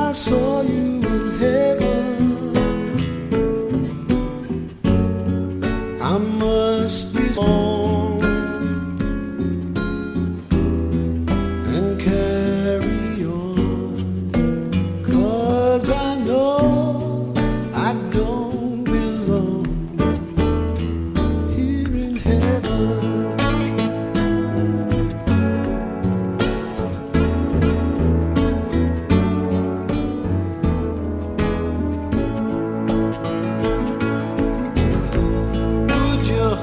I saw you in heaven, I must be strong and carry on, 'cause I know I don't belong here in heaven.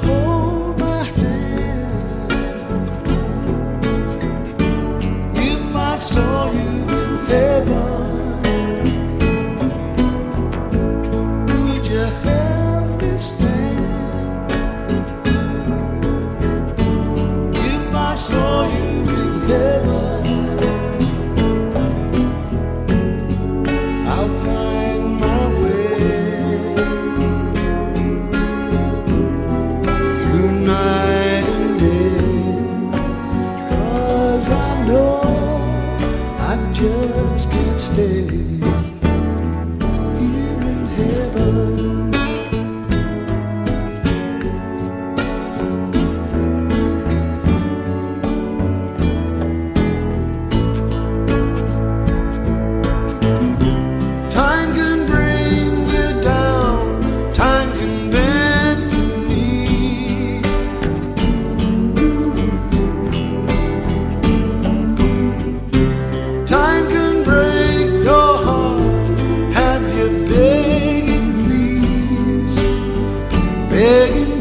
Hold my hand if I saw you in heaven. Would you help me stand if I saw you in heaven? I'll find my way through night and day, 'cause I know I just can't stay here in heaven. Time can bring you down, time can bend your knee. Time can break your heart, have you begging please, begging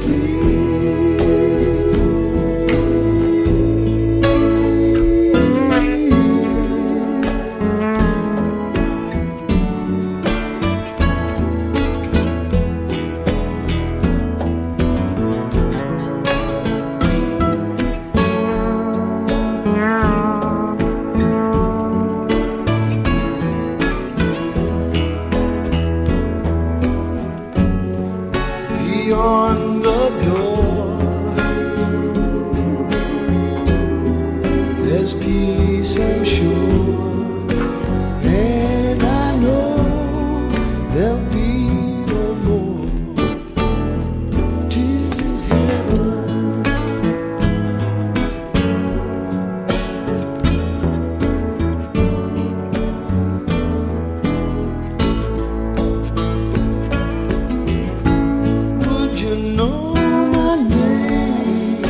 beyond the door. There's peace, I'm sure, and I know there'll be no more tears in heaven. You know my name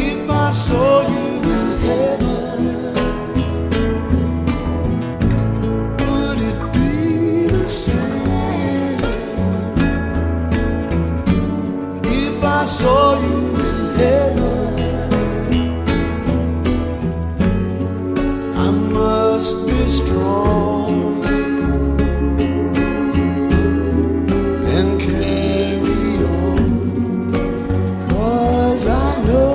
if I saw you in heaven. Would it be the same if I saw you in heaven? I must be strong and carry on, 'cause I know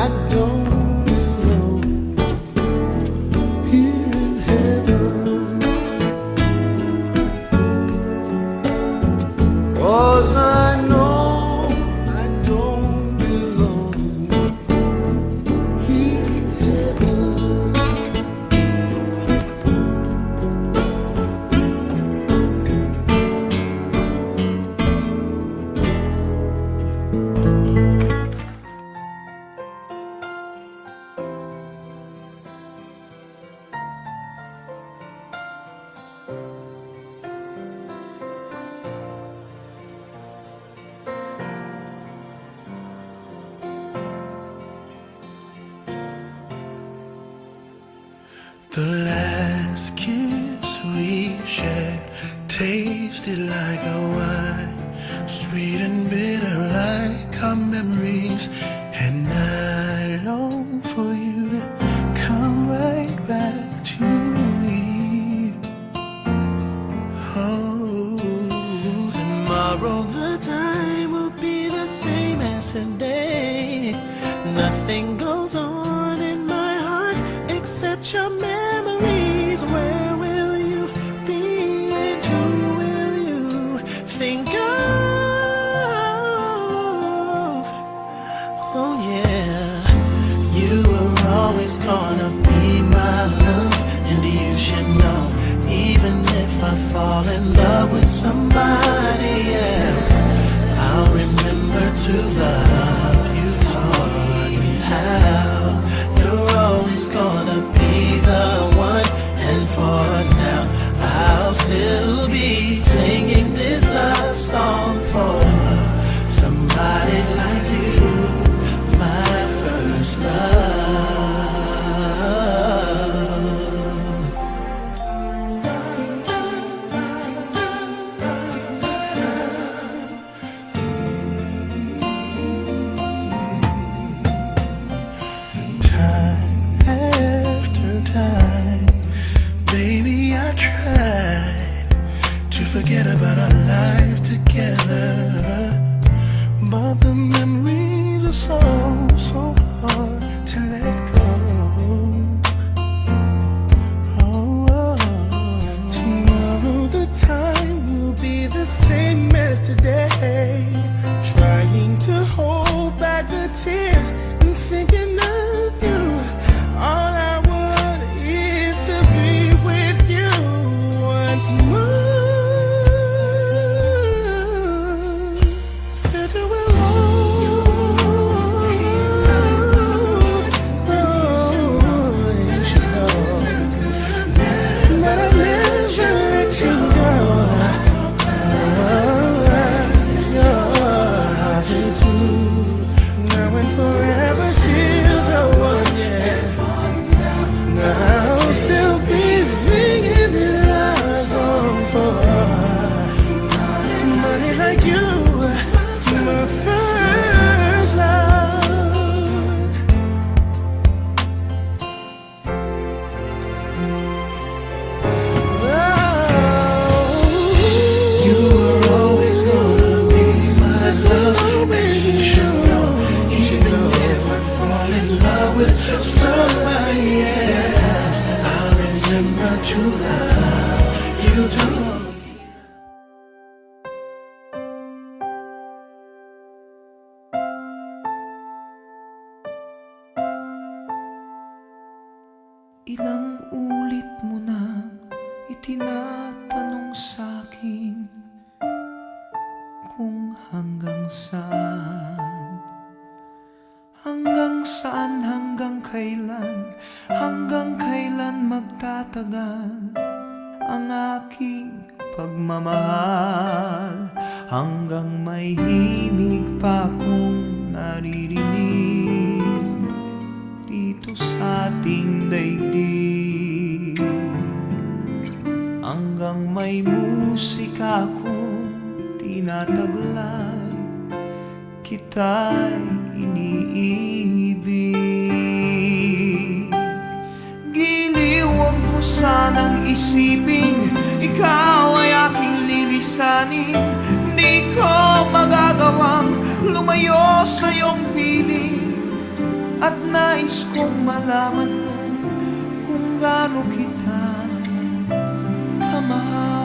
I don't belong here in heaven. 'Cause I know I don't belong here in heaven. The last kiss we shared tasted like a wine, sweet and bitter like our memories, and I long for you to come right back to me. Oh, tomorrow the time will be the same as today. Nothing goes on in my heart except your memories. Where will you be and who will you think of? Oh yeah, you were all always gonna be my love, and you should know, even if I fall in love with somebody else, I'll remember to love you. Taught me how. You're always gonna be the one, and for now I'll still be singing this love song for somebody like you, my first love. Time after time, baby, I tried to forget about our life together, but the memories are so hard to let go. Oh, tomorrow the time will be the same as today. Trying to hold back the tears and thinking of you. All I want is to be with you once more. Said you will still be singing this love song for somebody like you, my first love. You were always gonna be my love, and you should know, even if I fall in love with somebody else, remember to love you too. Ilang ulit mo nang itinatanong sa'kin kung hanggang saan, hanggang kailan magtatagal ang aking pagmamahal, hanggang may himig pa akong naririnig dito sa ating daigdig, hanggang may musika akong tinataglay, kita'y iniibig. Giliw, huwag mo sanang isipin ikaw ay aking lilisanin. Di ko magagawang lumayo sa iyong piling, at nais kong malaman mo kung gaano kita kamahal.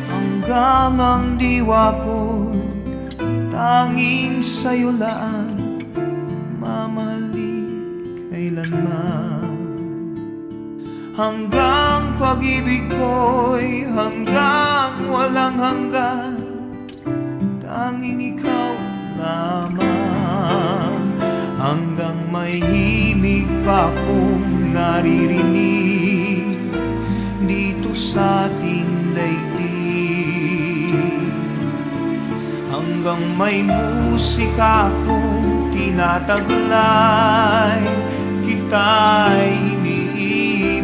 Hanggang ang diwa ko tanging sa'yo laan, mamahalin kailanman. Hanggang pag-ibig ko'y hanggang walang hanggan, tanging ikaw lamang. Hanggang may himig pa akong naririnig dito sa ating daigdig, hanggang may musika akong tinataglay, kita'y iniibig.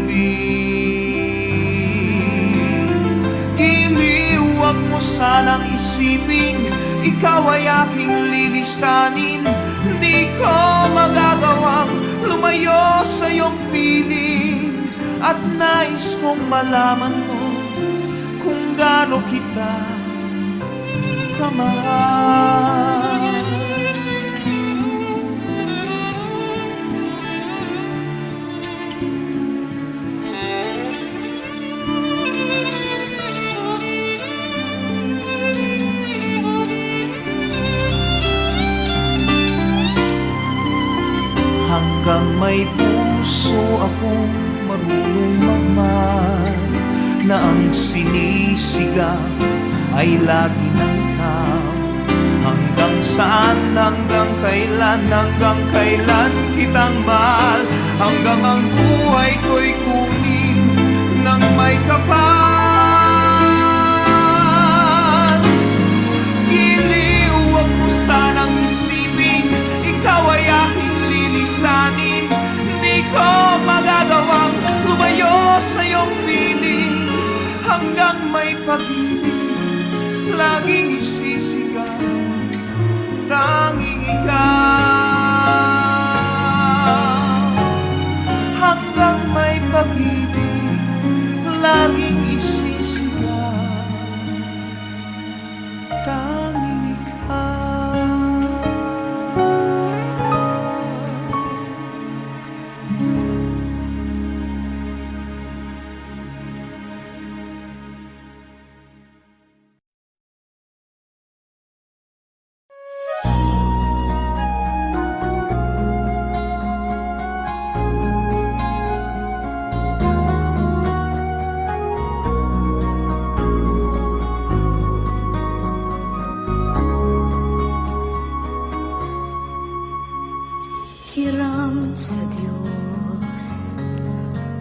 Giliw, huwag mo sanang isipin ikaw ay aking lilisanin. Di ko magagawang lumayo sa iyong piling, at nais kong malaman mo kung gaano kita kamahal. akong marunong magmahal, na ang sinisigaw ay lagi ng ikaw. Hanggang saan, hanggang kailan kitang mahal, hanggang ang buhay ko'y kunin ng may kapal. Giliw, huwag mo sanang isipin, ikaw ay aking lilisanin. Di ko magagawang lumayo sa iyong piling, hanggang may pag-ibig laging isisigaw, tanging ikaw. Hanggang may pag-ibig laging isisigaw, tanging ikaw. Hiram sa Diyos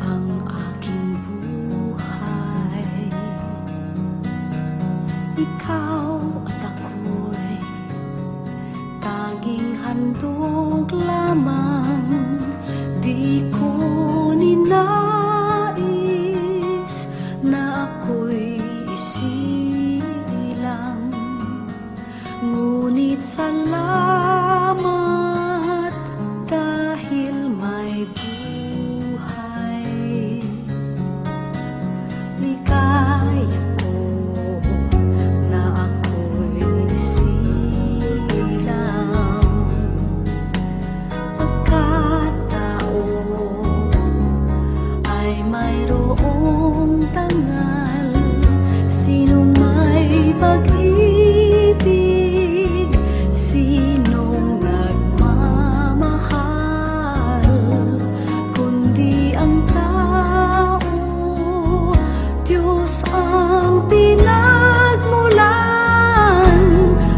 ang aking buhay. Ikaw at ako'y tanging handog lamang. Di ko ninais na ako'y isilang, ngunit salamat dahil may buhay. Ligaya ko na ako'y silang, pagkatao ay mayroong tangal. Sino may pag-ibig, sinong nagmamahal, kundi ang tao, Diyos ang pinagmulan.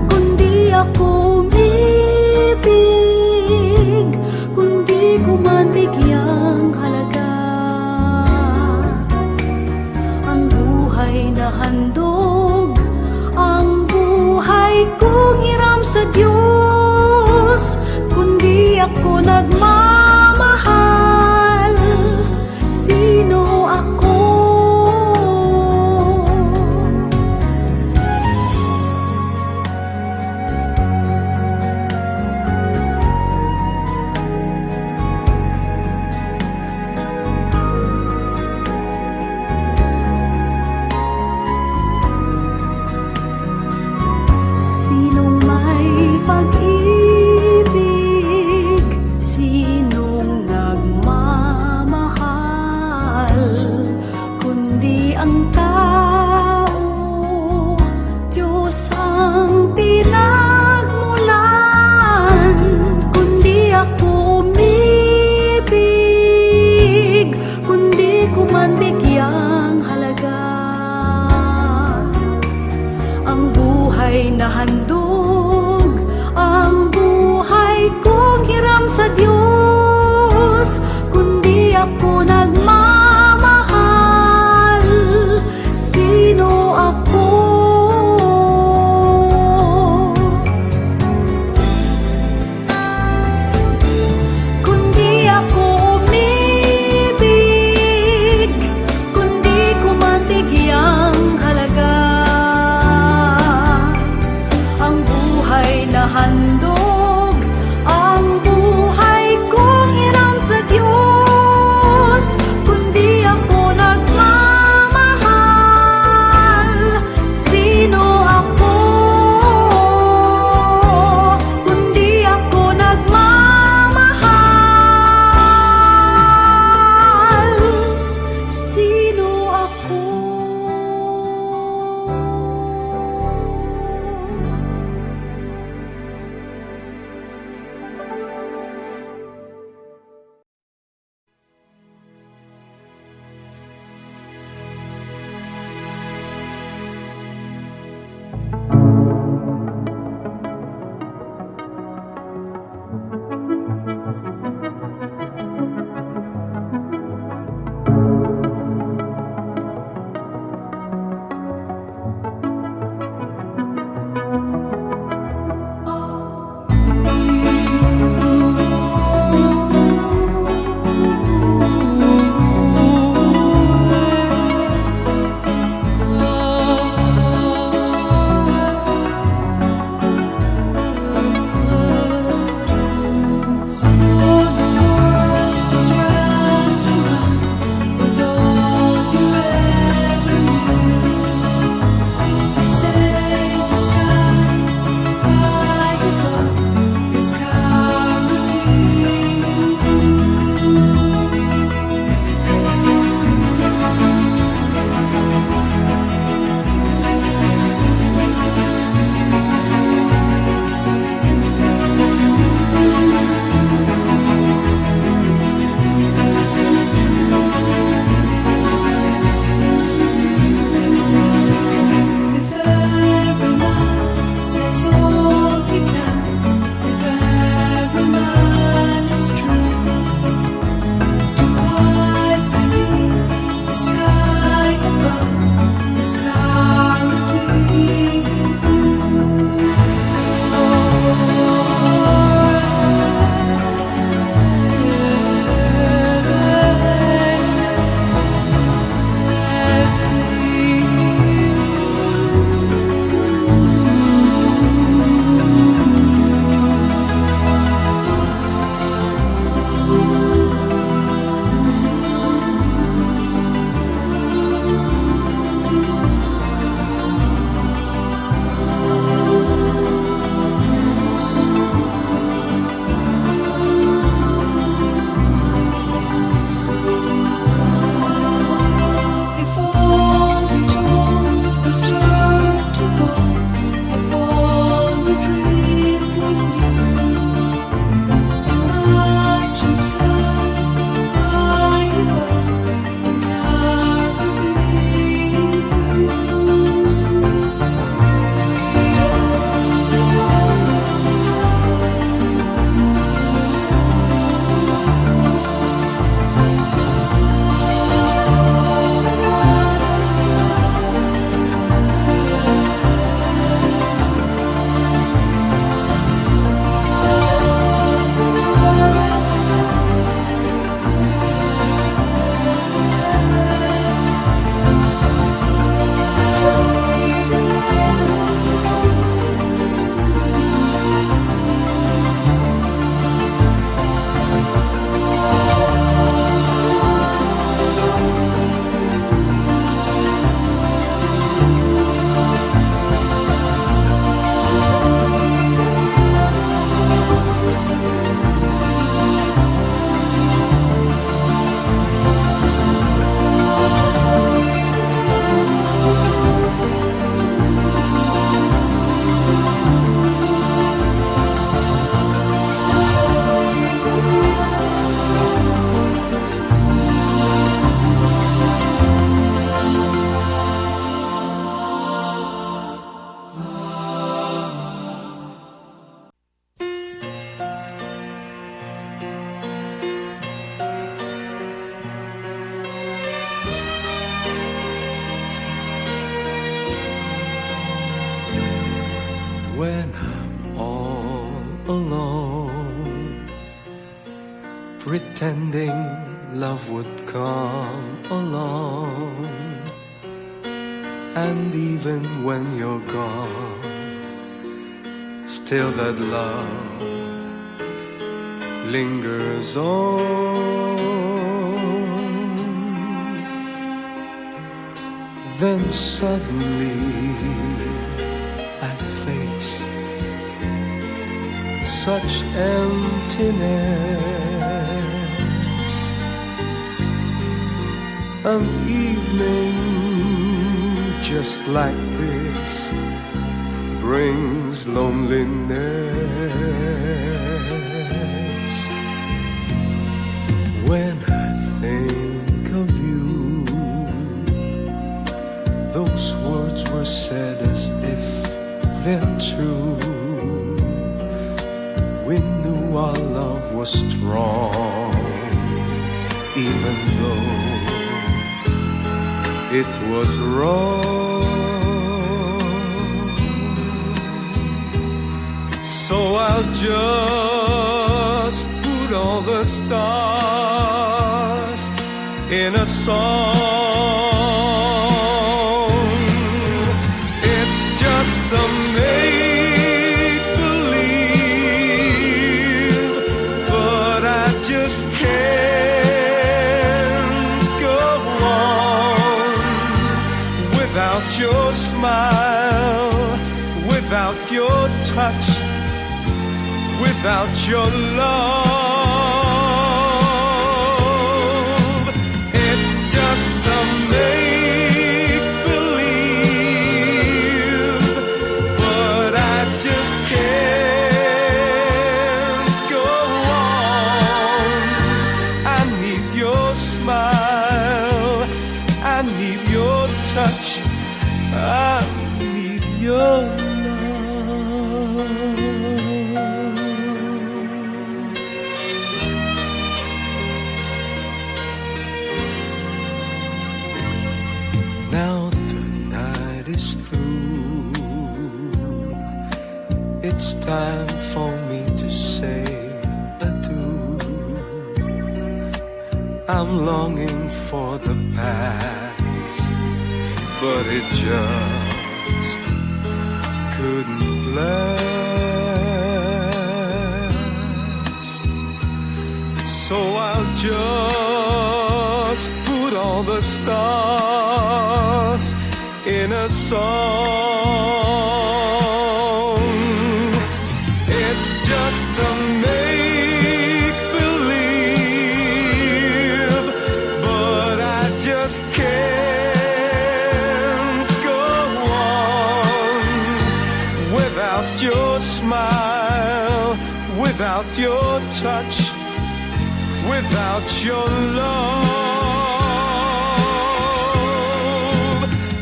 Kundi ako umibig, kundi ko man bigyang halaga ang buhay na handog, ang buhay kong hiram sa Diyos. Kundi ako nagmamahal, sino ako? Sinong may pag-ibig, sinong nagmamahal, kundi ang tao, Diyos ang pinagmulan. Kundi ako umibig, kundi ko man bigyang halaga ang buhay na handog, ang buhay kong hiram sa Diyos. Kundi ako nagmamahal, sino ako? Kundi ako umibig, kundi ko man bigyang halaga ang when I'm all alone, pretending love would come along. And even when you're gone, still that love lingers on. Then suddenly I face such emptiness. An evening just like this brings loneliness. When I think of you, those words were said as if they're true. We knew our love was strong, even though it was wrong. So I'll just put all the stars in a song. It's just a make-believe, but I just can't go on without your smile, without your touch, without your love. It's just a make-believe, but I just can't go on. I need your smile, I need your touch, I need your love. Now the night is through, it's time for me to say adieu. I'm longing for the past, but it just couldn't last. So I'll just put all the stars in a song. It's just a make-believe, but I just can't go on without your smile, without your touch, without your love.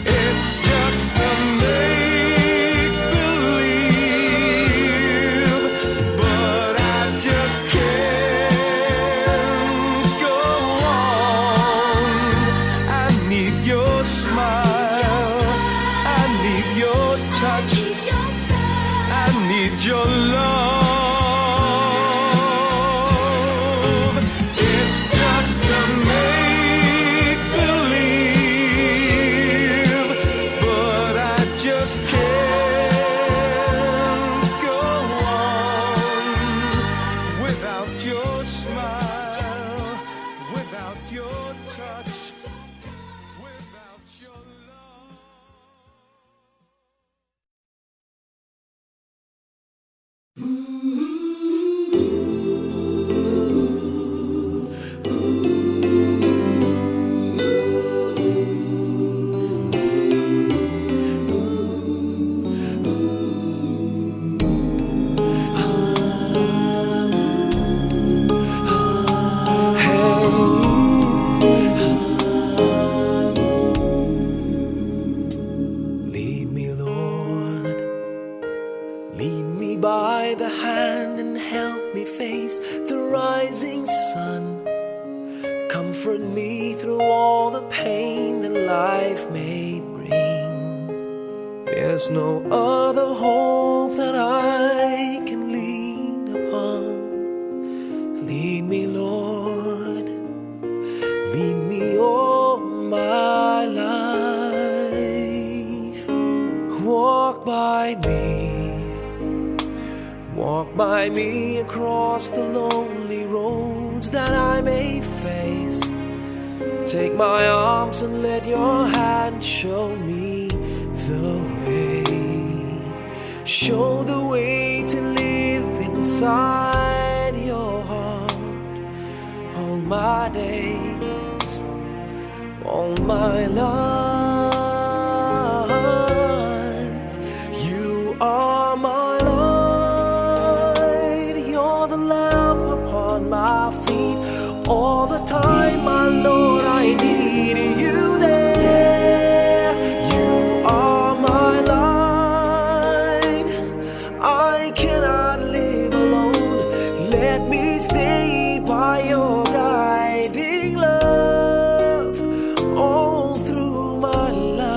It's just a make-believe, but I just can't go on. I need your smile, I need your touch, I need your love. It's just a make-believe, but I just can't go on without your smile, without your touch, without your love. Lead me, Lord, lead me by the hand and help me face the rising sun. Comfort me through all the pain that life may bring. Where There's no other hope that I can lean upon. Lead me, Lord, lead me all my life. Walk by me across the lonely roads that I may face. Take my arms and let your hand show me the way. Show the way to live inside your heart all my days, all my life. You are my light, you're the lamp upon my feet. All the time, my Lord, I need you there. You are my light, I cannot live alone. Let me stay by your guiding love all through my life.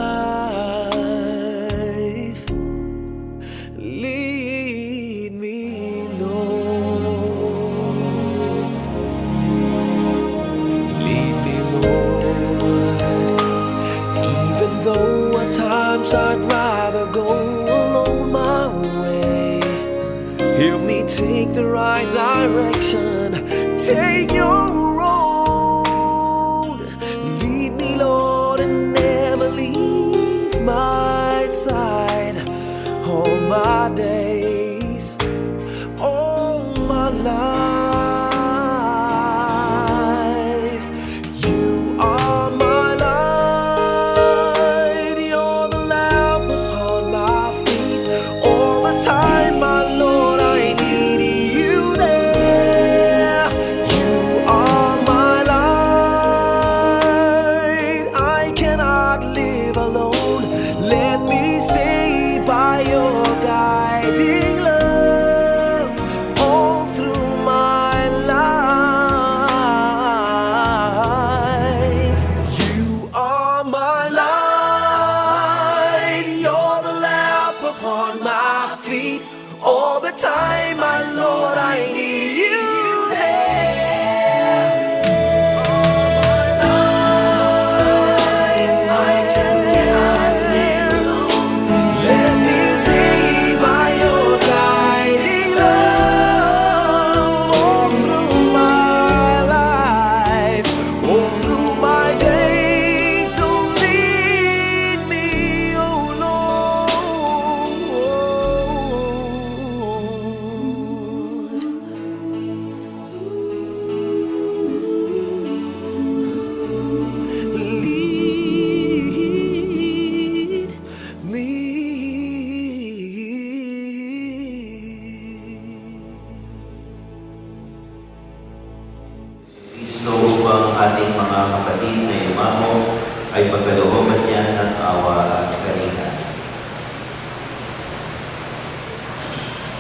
Lead me, Lord. Lead me, Lord. Even though at times I'd rather go alone my way, help me take the right direction. Take your road. Lead me, Lord, and never leave my side. All my days, all my life. You are my light, you're the lamp upon my feet. All the time, my Lord, I need you there. You are my light, I cannot live alone. Let me stay by your guiding love all through my life. You are my light, you're the lamp upon my feet. All the time, my Lord, I need you there. I just cannot live alone. Let me stay by your guiding love all through my life, all through my days. So lead me, oh Lord. Lead me. Kristo upang ating mga kapatid na yumamo ay pagkalooban niya ng awa at kalinga.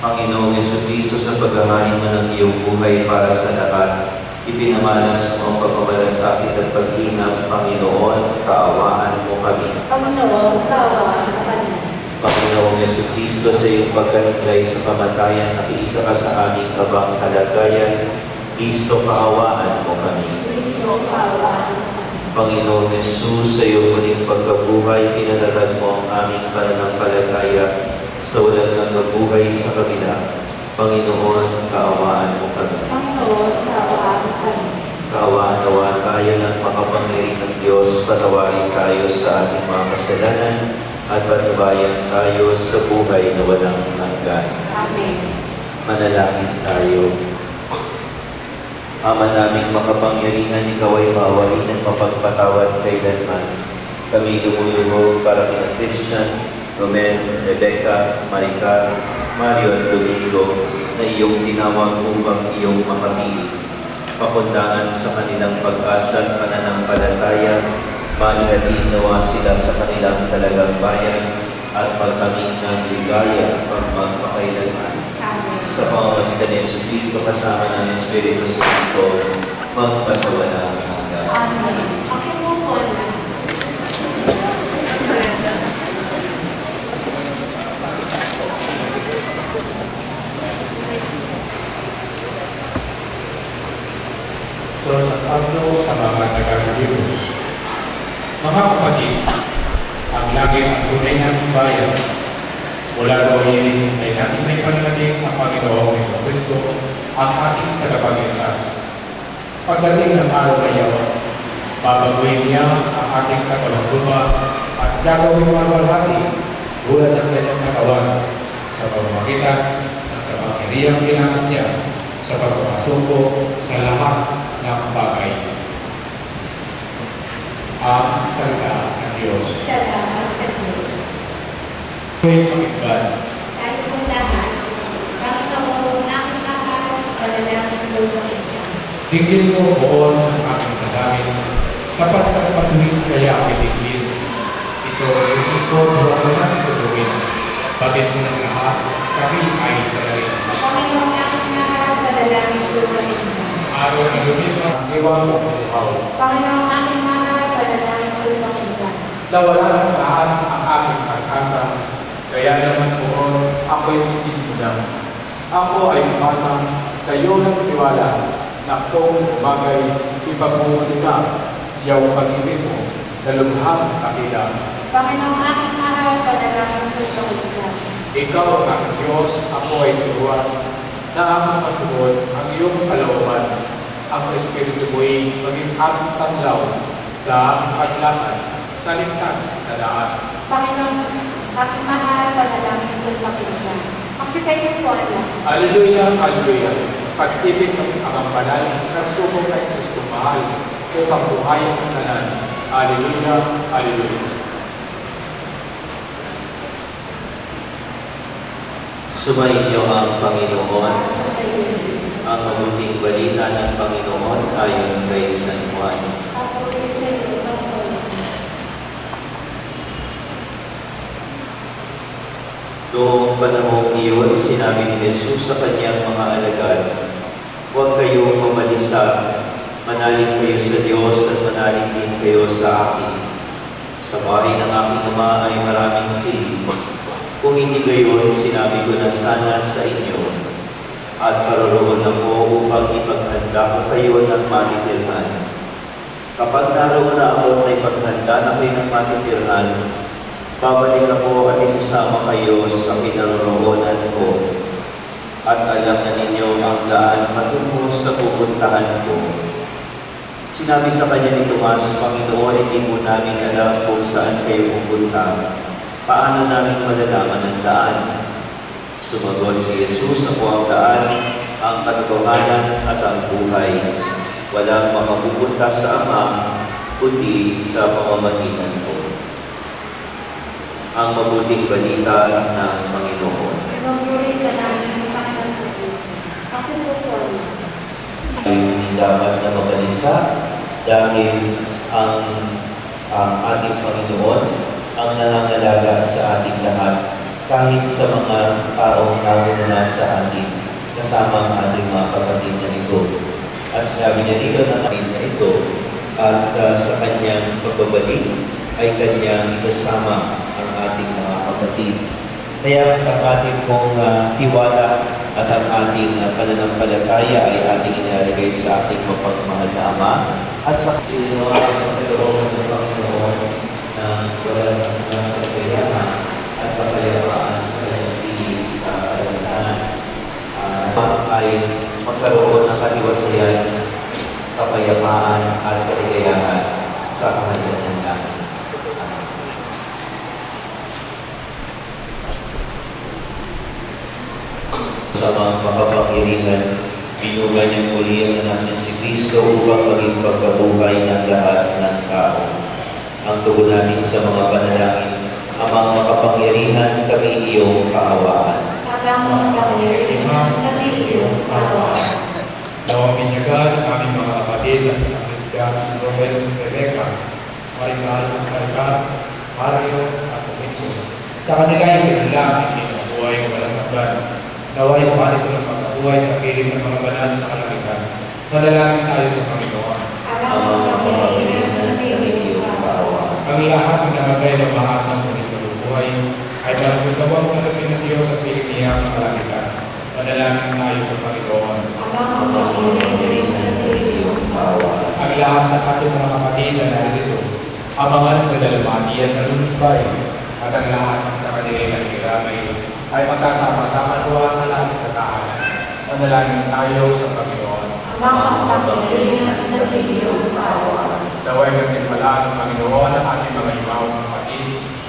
Panginoong Jesucristo, sa paghahain mo ng iyong buhay para sa lahat, ipinamalas mo ang pagmamalasakit at pag-ingat. Panginoon, kaawaan mo kami. Panginoon, kaawaan mo kami. Panginoong Jesucristo, sa iyong pagkaligay sa kamatayan, nakiisa ka sa aming kabang kalagayan. Kristo, kaawaan mo kami. Kristo, kaawaan mo kami. Panginoong Jesus, sa iyong muling pagkabuhay, pinalalag mo ang aming pananampalataya sa walang nagbuhay sa kabila. Panginoon, kaawaan mo kami. Panginoon, kaawaan mo kami. Kaawaan nawa tayo ng makapangyarihang Diyos, patawarin tayo sa ating mga kasalanan at patubayan tayo sa buhay na walang hanggan. Amen. Manalangin tayo. Ama naming makapangyarihan, ikaw ay maawain at mapagpatawad kailanman. Kami lumulubog para kina Christian, Romen, Rebecca, Maricar, Mario at Domingo na iyong tinawag upang iyong makapili. Pakundangan sa kanilang pag-asa at pananampalataya, malihatin nawa sila sa kanilang talagang bayan at pagkamit ng ligaya pagmamakailanman. Amen. Sa pamamagitan ni Jesucristo kasama ng Espiritu Santo, magpasawalang hanggan. Amen. Pasumukon na. Pablo sa mga taga-Diyos. Mga kapatid, ang langit ang tunay nating bayan. Mula roon ay natin may pananalig ang Panginoong Jesucristo, ang ating tagapagligtas. Pagdating ng araw na iyon, babaguhin niya ang ating katawan at gagawin maluwalhati tulad ng kanyang katawan sa pamamagitan ng kapangyarihang ginamit niya sa pagpapasuko sa lahat ng bagay. Ang salita ng Diyos. Salamat sa Diyos. Ako'y pakinggan. Tayo po lahat, Panginoon, aking mahal, panalangin ko ng ito. Dinggin mo buon ang aking dalangin, kapag kapatuwid kaya ang dinggin. Ito buwan mo na susuwin. Bakit mo ng lahat, kami ay salarin. Panginoon, aking mahal, panalangin ko ng ito. Araw na lumit ang iwan mo ang buhaw. Panginoon, aking mahal, panalangin ko ng ito. Nawala ng lahat ang aking pag-asa, kaya naman buon ako'y titimunan. Ako ay umasang sa iyo ng tiwala na kung bagay ipagmumuli ka, yaw pag-ibig mo, na lubhang kakila. Panginoon, aking mahal, panalangin ko ng ito. Ikaw ang aking Diyos, ako ay turuan, na aking masunod ang iyong kalooban. Ang Espiritu mo'y maging aking tanglaw sa aking paglakad sa ligtas na daan. Panginoon, aking mahal, panalangin ko ng ito. Magsikayin po Allah. Alleluia, Alleluia. Pag-ibig ng amang banal, nagsubok kay Kristo mahal, upang buhayin ang tanan. Alleluia, Alleluia. Sumainyo ang Panginoon. Ang mabuting balita ng Panginoon ayon kay San Juan. Ako ay sa iyo, Panginoon. Noong panahong iyon, sinabi ni Jesus sa kanyang mga alagad, "Huwag kayong mamalisa, manalig kayo sa Diyos at manalig din kayo sa akin. Sa bahay ng aking Ama ay maraming silid. Kung hindi gayon, sinabi ko na sana sa inyo, at paroroon ako upang ipaghanda ko kayo ng matitirhan. Kapag naroon na ako na ipaghanda na kayo ng matitirhan, babalik ako at isasama kayo sa kinaroroonan ko. At alam na ninyo ang daan patungo sa pupuntahan ko." Sinabi sa kanya ni Tomas, "Panginoon, hindi mo namin alam kung saan kayo pupunta. Paano namin malalaman ang daan?" Sumagot si Jesus, "Ako ang daan, ang katotohanan at ang buhay. Walang makapupunta sa Ama, kundi sa pamamagitan ko." Ang mabuting balita ng Panginoon. Pinupuri ka namin, Panginoon sa Kristo. Kasi po po, Hindi dapat na mabalisa dahil ang ating Panginoon ang nangangalaga sa ating lahat, kahit sa mga taong nauna sa atin, kasama ang ating mga kapatid na ito. At sinabi niya dito na kapatid na ito, at sa kanyang pagbabalik ay kanyang isasama ang ating mga kapatid. Kaya ang ating pong tiwala at ang ating pananampalataya ay ating inalagay sa ating mapagmahal na Ama at sa sino ang nagkaroon ng Panginoon na walang kakayahan at kapayapaan sa kanyang piling sa kalandanan. Ay magkaroon ng katiwasayan, kapayapaan at kaligayahan sa kanyang langit. Sa mga makapangyarihan, binuga niya muli ang anak niya si Kristo upang maging pagkabuhay ng lahat ng tao. Ang tugunanin sa mga panalangin, Amang makapangyarihan, kami iyong kaawaan. Amang makapangyarihan, kami iyong kaawaan. Nawang binyagan ang aming mga kapatid na sina Christian, Robert, Rebecca, Maricar, Mario, at Benson. Sa kanila yung kanilang buhay ng walang hanggan. Naway umalit ng pagkabuhay sa piling ng mga banal sa kalangitan. Manalangin tayo sa Panginoon. Amang makapangyarihan, kami iyong kaawaan. Ang lahat ng nakagay ng mahasang buhay ay maragutawang kalapin ng Diyos at piling niya sa kalangitan. Manalangin tayo sa Panginoon. Amang makapangyarihan, kami iyong kaawaan. Ang lahat ng ating mga kapatid na narito, abangan ng dalamatian na lumipay, at ang lahat sa kanilang nagkiramay ay magkasama-sama luwa sa langit at tahanan. Manalangin tayo sa Panginoon. Mga pamilya na nagbibigay kawa. Daway nagtimpala ng Panginoon ang ating mga ibawang kapatid,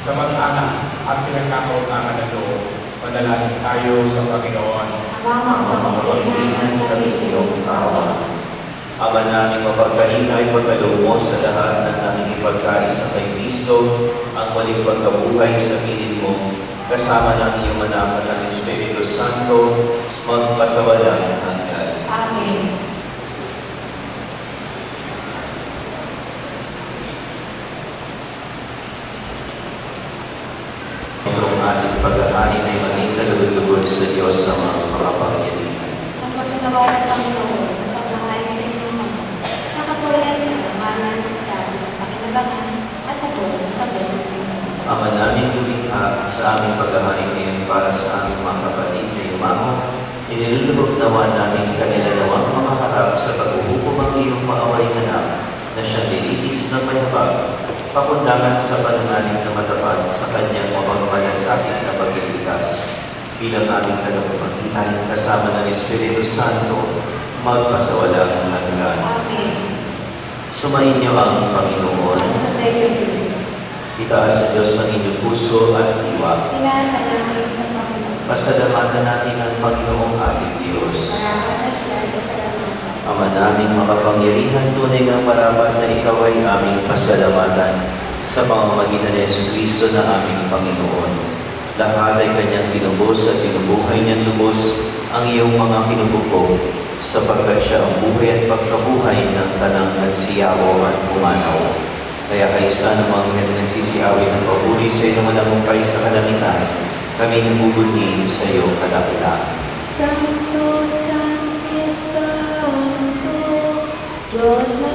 kamag-anak at pinagkakautangan ng loob. Manalangin tayo sa Panginoon. Mga pamilya na nagbibigay kawa. Ama namin mapagkalinga, ipagkaloob mo sa lahat ng aming ipagkaisa kay Kristo, ang waling pagkabuhay sa piling mo, kasama ng iyong manapat ng Espiritu Santo, magpasawalang hanggan. Amen. Itong ating pag-ahain ay maging kalugod-lugod sa Diyos sa mga makapangyarihan. Ang pagkatawa ng Panginoon, ang pagkahay sa inyong mga, sa katulad ng amanan sa pakinabangan, at sa tulong sa buong Ama namin lumikha sa aming pag-ahain ngayon para sa aming mga kapatid na yumaman, inilulubog nawa namin kanila nawang makaharap sa pag-uhukom ang iyong maawaring anak na siyang nilitis ng mayabag, pakundangan sa pananalig na matapat sa kanyang mapagmalasakit na pagliligtas. Bilang aming tagapagpagitan kasama ng Espiritu Santo, magpasawalang hanggan. Amen. Sumayin niyo ang Panginoon. Sa tayo, Itaas sa Diyos ang inyong puso at diwa. pinasa namin sa Panginoon. Pasalamatan natin ang Panginoong ating Diyos. Marapat na siya, salamat. Ama naming makapangyarihan, tunay ng marapat na ikaw ay aming pasalamatan sa pamamagitan ni Jesucristo na aming Panginoon. Lahat ay kanyang tinubos at tinubuhay niyang lubos ang iyong mga kinubukog, sapagkat siya ang buhay at pagkabuhay ng tanang nagsiyawo at pumanaw. Kaya kaisa namang nagsisiyawi ng papuri sa iyo na malamumpay sa kalangitan, kami nagbubunyi sa iyo kadakilaan. Santo, Santo, Santo, Diyos na